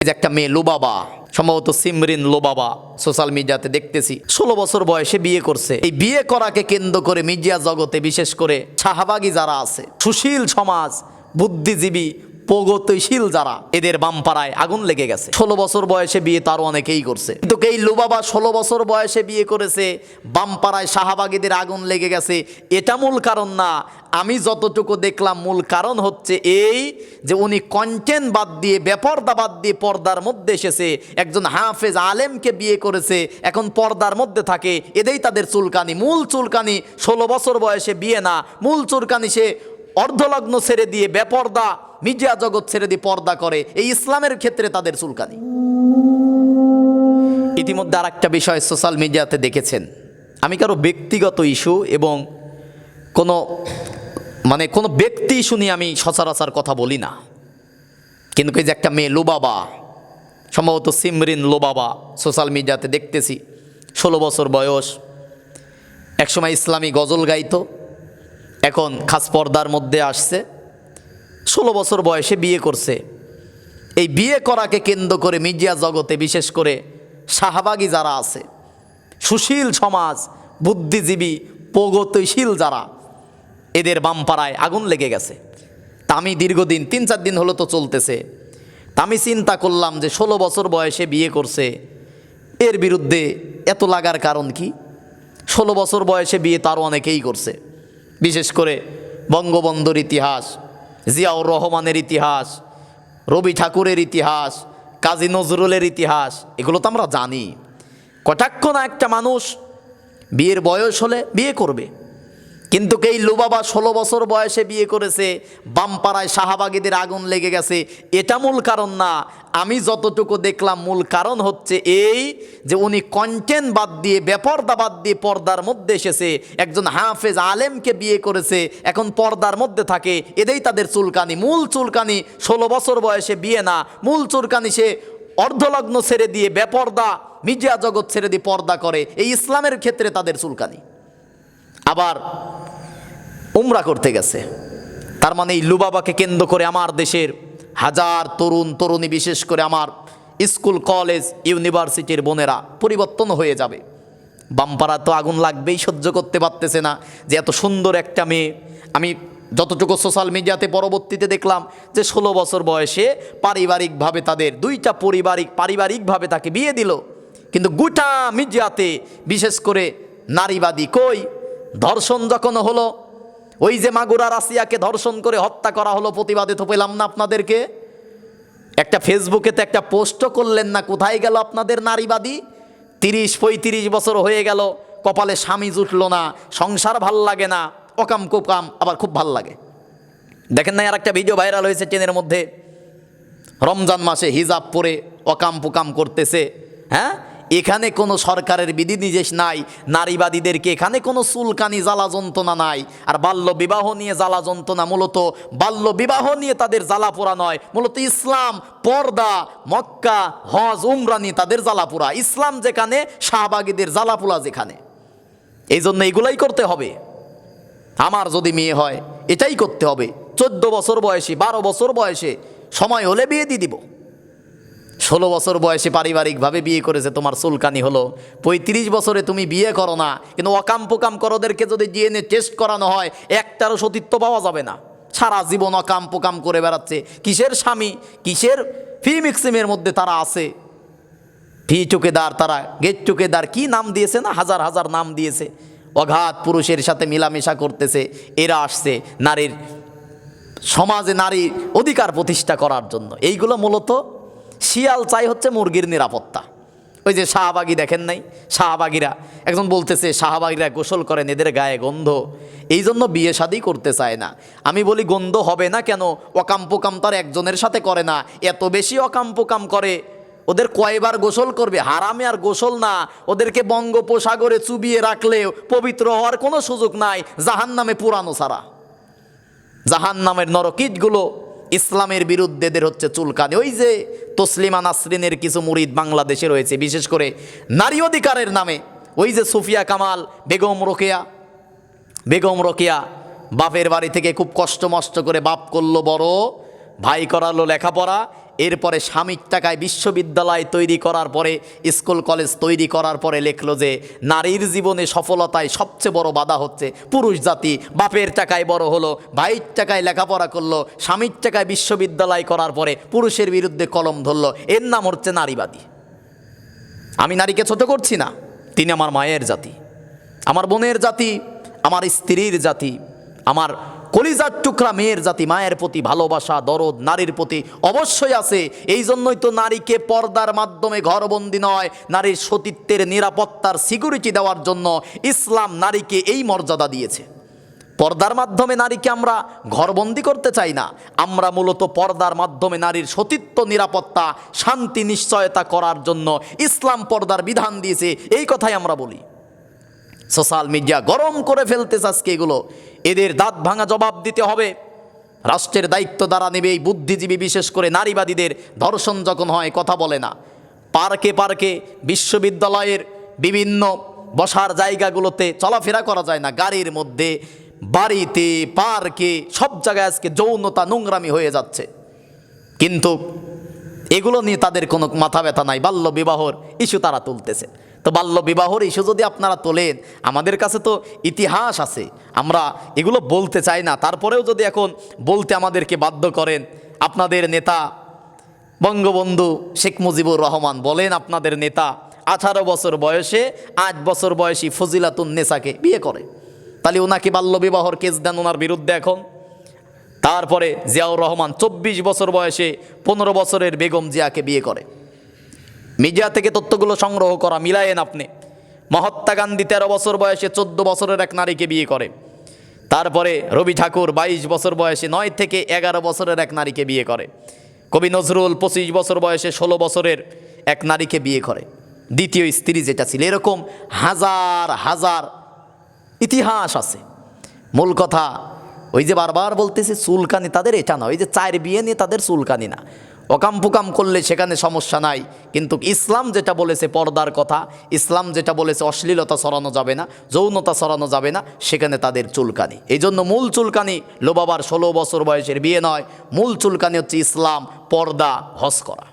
এই যে একটা মেয়ে লুবাবা, সম্ভবত সিমরিন লুবাবা, সোশ্যাল মিডিয়াতে দেখতেছি 16 বছর বয়সে বিয়ে করছে। এই বিয়ে করাকে কেন্দ্র করে মিডিয়া জগতে বিশেষ করে শাহবাগী যারা আছে, সুশীল সমাজ, বুদ্ধিজীবী, প্রগতিশীল যারা, এদের বামপাড়ায় আগুন লেগে গেছে। 16 বছর বয়সে বিয়ে তারও অনেকেই করছে, কিন্তু এই লুবাবা 16 বছর বয়সে বিয়ে করেছে, বামপাড়ায় শাহবাগীদের আগুন লেগে গেছে। এটা মূল কারণ না, আমি যতটুকু দেখলাম মূল কারণ হচ্ছে এই যে উনি কন্টেন্ট বাদ দিয়ে, বেপর্দা বাদ দিয়ে পর্দার মধ্যে এসেছে, একজন হাফেজ আলেমকে বিয়ে করেছে, এখন পর্দার মধ্যে থাকে। এদেই তাদের চুলকানি। মূল চুলকানি 16 বছর বয়সে বিয়ে না, মূল চুলকানি সে অর্ধলগ্ন ছেড়ে দিয়ে বেপর্দা মিডিয়া জগৎ ছেড়ে দিয়ে পর্দা করে। এই ইসলামের ক্ষেত্রে তাদের চুলকানি। ইতিমধ্যে আর একটা বিষয় সোশ্যাল মিডিয়াতে দেখেছেন, আমি কারো ব্যক্তিগত ইস্যু এবং কোনো ব্যক্তি ইস্যু নিয়ে আমি সচরাচর কথা বলি না, কিন্তু এই যে একটা মেয়ে লুবাবা, সম্ভবত সিমরিন লুবাবা, সোশ্যাল মিডিয়াতে দেখতেছি 16 বছর বয়স, একসময় ইসলামী গজল গাইতো, এখন খাস পর্দার মধ্যে আসছে, 16 বছর বয়সে বিয়ে করছে। এই বিয়ে করাকে কেন্দ্র করে মিডিয়া জগতে বিশেষ করে শাহবাগী যারা আছে, সুশীল সমাজ, বুদ্ধিজীবী, প্রগতিশীল যারা, এদের বামপাড়ায় আগুন লেগে গেছে। তা আমি দীর্ঘদিন 3-4 দিন হলো তো চলতেছে, তা আমি চিন্তা করলাম যে 16 বছর বয়সে বিয়ে করছে, এর বিরুদ্ধে এত লাগার কারণ কি? 16 বছর বয়সে বিয়ে তারও অনেকেই করছে, বিশেষ করে বঙ্গবন্ধুর ইতিহাস, জিয়াউর রহমানের ইতিহাস, রবি ঠাকুরের ইতিহাস, কাজী নজরুলের ইতিহাস, এগুলো তো আমরা জানি। কটাক্ষ না একটা মানুষ বিয়ের বয়স হলে বিয়ে করবে, কিন্তু এই লুবাবা 16 বছর বয়সে বিয়ে করেছে, বামপাড়ায় শাহবাগীদের আগুন লেগে গেছে। এটা মূল কারণ না, আমি যতটুকু দেখলাম মূল কারণ হচ্ছে এই যে উনি কন্টেন্ট বাদ দিয়ে, বেপর্দা বাদ দিয়ে পর্দার মধ্যে এসেছে, একজন হাফেজ আলেমকে বিয়ে করেছে, এখন পর্দার মধ্যে থাকে। এদেই তাদের চুলকানি। মূল চুলকানি 16 বছর বয়সে বিয়ে না, মূল চুলকানি সে অর্ধলগ্ন ছেড়ে দিয়ে বেপর্দা মিডিয়া জগৎ ছেড়ে দিয়ে পর্দা করে। এই ইসলামের ক্ষেত্রে তাদের চুলকানি। আবার উমরা করতে গেছে, তার মানে এই লুবাবাকে কেন্দ্র করে আমার দেশের হাজার তরুণ তরুণী, বিশেষ করে আমার স্কুল কলেজ ইউনিভার্সিটির বোনেরা পরিবর্তন হয়ে যাবে। বামপাড়া তো আগুন লাগবেই, সহ্য করতে পারতেছে না যে এত সুন্দর একটা মেয়ে। আমি যতটুকু সোশ্যাল মিডিয়াতে পরবর্তীতে দেখলাম যে 16 বছর বয়সে পারিবারিকভাবে তাদের দুইটা পারিবারিকভাবে তাকে বিয়ে দিল, কিন্তু গোটা মিডিয়াতে বিশেষ করে নারীবাদী কই, ধর্ষণ যখন হলো, ওই যে মাগুরার আসিয়াকে ধর্ষণ করে হত্যা করা হলো, প্রতিবাদে তো পেলাম না আপনাদেরকে। একটা ফেসবুকেতে একটা পোস্টও করলেন না, কোথায় গেল আপনাদের নারীবাদী? 30-35 বছর হয়ে গেল, কপালে স্বামী জুটলো না, সংসার ভাল লাগে না, অকাম কুকাম আবার খুব ভাল লাগে। দেখেন না, আর একটা ভিডিও ভাইরাল হয়েছে ট্রেনের মধ্যে, রমজান মাসে হিজাব পরে অকাম পুকাম করতেছে। হ্যাঁ, এখানে কোনো সরকারের বিধিনিষেধ নাই, নারীবাদীদেরকে এখানে কোনো চুলকানি জ্বালা যন্ত্রণা নাই। আর বাল্য বিবাহ নিয়ে জ্বালা যন্ত্রণা, মূলত বাল্য বিবাহ নিয়ে তাদের জ্বালা পোড়া নয়, মূলত ইসলাম, পর্দা, মক্কা, হজ, উমরা নিয়ে তাদের জ্বালা পোড়া। ইসলাম যেখানে, শাহবাগীদের জ্বালা পোড়া যেখানে। এই জন্য এগুলাই করতে হবে। আমার যদি মেয়ে হয় এটাই করতে হবে। 14 বছর বয়সে, 12 বছর বয়সে, সময় হলে বিয়ে দিয়ে দিব। 16 বছর বয়সে পারিবারিকভাবে বিয়ে করেছে, তোমার চুলকানি হলো। 35 বছরে তুমি বিয়ে করো না, কিন্তু অকাম পোকাম করোদেরকে যদি ডিএনএ টেস্ট করানো হয়, একটারও সতীত্ব পাওয়া যাবে না। সারা জীবন অকাম পোকাম করে বেড়াচ্ছে। কিসের স্বামী, কিসের ফি মিক্সিমের মধ্যে তারা আছে, ফি টুকেদার, তারা গেট টুকেদার, কি নাম দিয়েছে না, হাজার হাজার নাম দিয়েছে। অগাধ পুরুষের সাথে মিলামেশা করতেছে। এরা আসছে নারীর সমাজে নারী অধিকার প্রতিষ্ঠা করার জন্য। এইগুলো মূলত শিয়াল চাই হচ্ছে মুরগির নিরাপত্তা। ওই যে শাহবাগী দেখেন নাই, শাহবাগীরা, একজন বলতেছে শাহবাগীরা গোসল করেন, এদের গায়ে গন্ধ, এই জন্য বিয়ে শাদী করতে চায় না। আমি বলি গন্ধ হবে না কেন? অকাম পোকাম তার একজনের সাথে করে না, এত বেশি অকাম পোকাম করে, ওদের কয়বার গোসল করবে? হারামে আর গোসল না, ওদেরকে বঙ্গোপসাগরে চুবিয়ে রাখলেও পবিত্র হওয়ার কোনো সুযোগ নাই, জাহান্নামে পুরানো ছাড়া। জাহান্নামের নরকিটগুলো ইসলামের বিরুদ্ধে এদের হচ্ছে চুলকানি। ওই যে তসলিমা নাসরিনের কিছু মুরিদ বাংলাদেশে রয়েছে, বিশেষ করে নারী অধিকারের নামে। ওই যে সুফিয়া কামাল, বেগম রোকেয়া বাপের বাড়ি থেকে খুব কষ্ট মষ্ট করে বাপ করলো বড়, ভাই করালো লেখাপড়া, এরপরে স্বামীর টাকায় বিশ্ববিদ্যালয় তৈরি করার পরে, স্কুল কলেজ তৈরি করার পরে লিখলো যে নারীর জীবনে সফলতায় সবচেয়ে বড় বাধা হচ্ছে পুরুষ জাতি। বাপের টাকায় বড় হলো, ভাইয়ের টাকায় লেখাপড়া করলো, স্বামীর টাকায় বিশ্ববিদ্যালয় করার পরে পুরুষের বিরুদ্ধে কলম ধরলো, এর নাম হচ্ছে নারীবাদী। আমি নারীকে ছোট করছি না, তিনি আমার মায়ের জাতি, আমার বোনের জাতি, আমার স্ত্রীর জাতি, আমার কলিজার টুকরা মেয়ের জাতি। মায়ের প্রতি ভালোবাসা, দরদ নারীর প্রতি অবশ্যই আছে। এই জন্যই তো নারীকে পর্দার মাধ্যমে ঘরবন্দি নয়, নারীর সতীত্বের নিরাপত্তার সিকিউরিটি দেওয়ার জন্য ইসলাম নারীকে এই মর্যাদা দিয়েছে। পর্দার মাধ্যমে নারীকে আমরা ঘরবন্দি করতে চাই না, আমরা মূলত পর্দার মাধ্যমে নারীর সতীত্ব, নিরাপত্তা, শান্তি নিশ্চয়তা করার জন্য ইসলাম পর্দার বিধান দিয়েছে, এই কথাই আমরা বলি। সোশ্যাল মিডিয়া গরম করে ফেলতেছে আজকে এগুলো, এদের দাঁত ভাঙা জবাব দিতে হবে। রাষ্ট্রের দায়িত্ব দ্বারা নেবে এই বুদ্ধিজীবী, বিশেষ করে নারীবাদীদের। ধর্ষণ যখন হয় কথা বলে না, পার্কে পার্কে, বিশ্ববিদ্যালয়ের বিভিন্ন বসার জায়গাগুলোতে চলাফেরা করা যায় না, গাড়ির মধ্যে, বাড়িতে, পার্কে, সব জায়গায় আজকে যৌনতা, নোংরামি হয়ে যাচ্ছে। কিন্তু এগুলো নিয়ে তাদের কোনো মাথা ব্যথা নাই, বাল্য বিবাহর ইস্যু তারা তুলতেছে। তো বাল্য বিবাহর ইস্যু যদি আপনারা তোলেন, আমাদের কাছে তো ইতিহাস আছে, আমরা এগুলো বলতে চাই না, তারপরেও যদি এখন বলতে আমাদেরকে বাধ্য করেন। আপনাদের নেতা বঙ্গবন্ধু শেখ মুজিবুর রহমান বলেন, আপনাদের নেতা 18 বছর বয়সে 8 বছর বয়সী ফজিলাতুন নেসাকে বিয়ে করে, তাহলে ওনাকে বাল্য বিবাহর কেস দেন ওনার বিরুদ্ধে এখন। তারপরে জিয়াউর রহমান 24 বছর বয়সে 15 বছরের বেগম জিয়াকে বিয়ে করে। মিডিয়া থেকে তথ্যগুলো সংগ্রহ করা, মিলায়েন আপনি। মহাত্মা গান্ধী 13 বছর বয়সে 14 বছরের এক নারীকে বিয়ে করে। তারপরে রবি ঠাকুর 22 বছর বয়সে 9 থেকে 11 বছরের এক নারীকে বিয়ে করে। কবি নজরুল 25 বছর বয়সে 16 বছরের এক নারীকে বিয়ে করে, দ্বিতীয় স্ত্রী যেটা ছিল। এরকম হাজার হাজার ইতিহাস আছে। মূল কথা ওই যে বারবার বলতেছে চুলকানি তাদের, এটা না, ওই যে 4 বিয়ে নিয়ে তাদের চুলকানি না। অকাম পুকাম করলে সেখানে সমস্যা নাই, কিন্তু ইসলাম যেটা বলেছে পর্দার কথা, ইসলাম যেটা বলেছে অশ্লীলতা ছড়ানো যাবে না, যৌনতা ছড়ানো যাবে না, সেখানে তাদের চুলকানি। এই জন্য মূল চুলকানি লোবাবার 16 বছর বয়সের বিয়ে নয়, মূল চুলকানি হচ্ছে ইসলাম পর্দা হজ করা।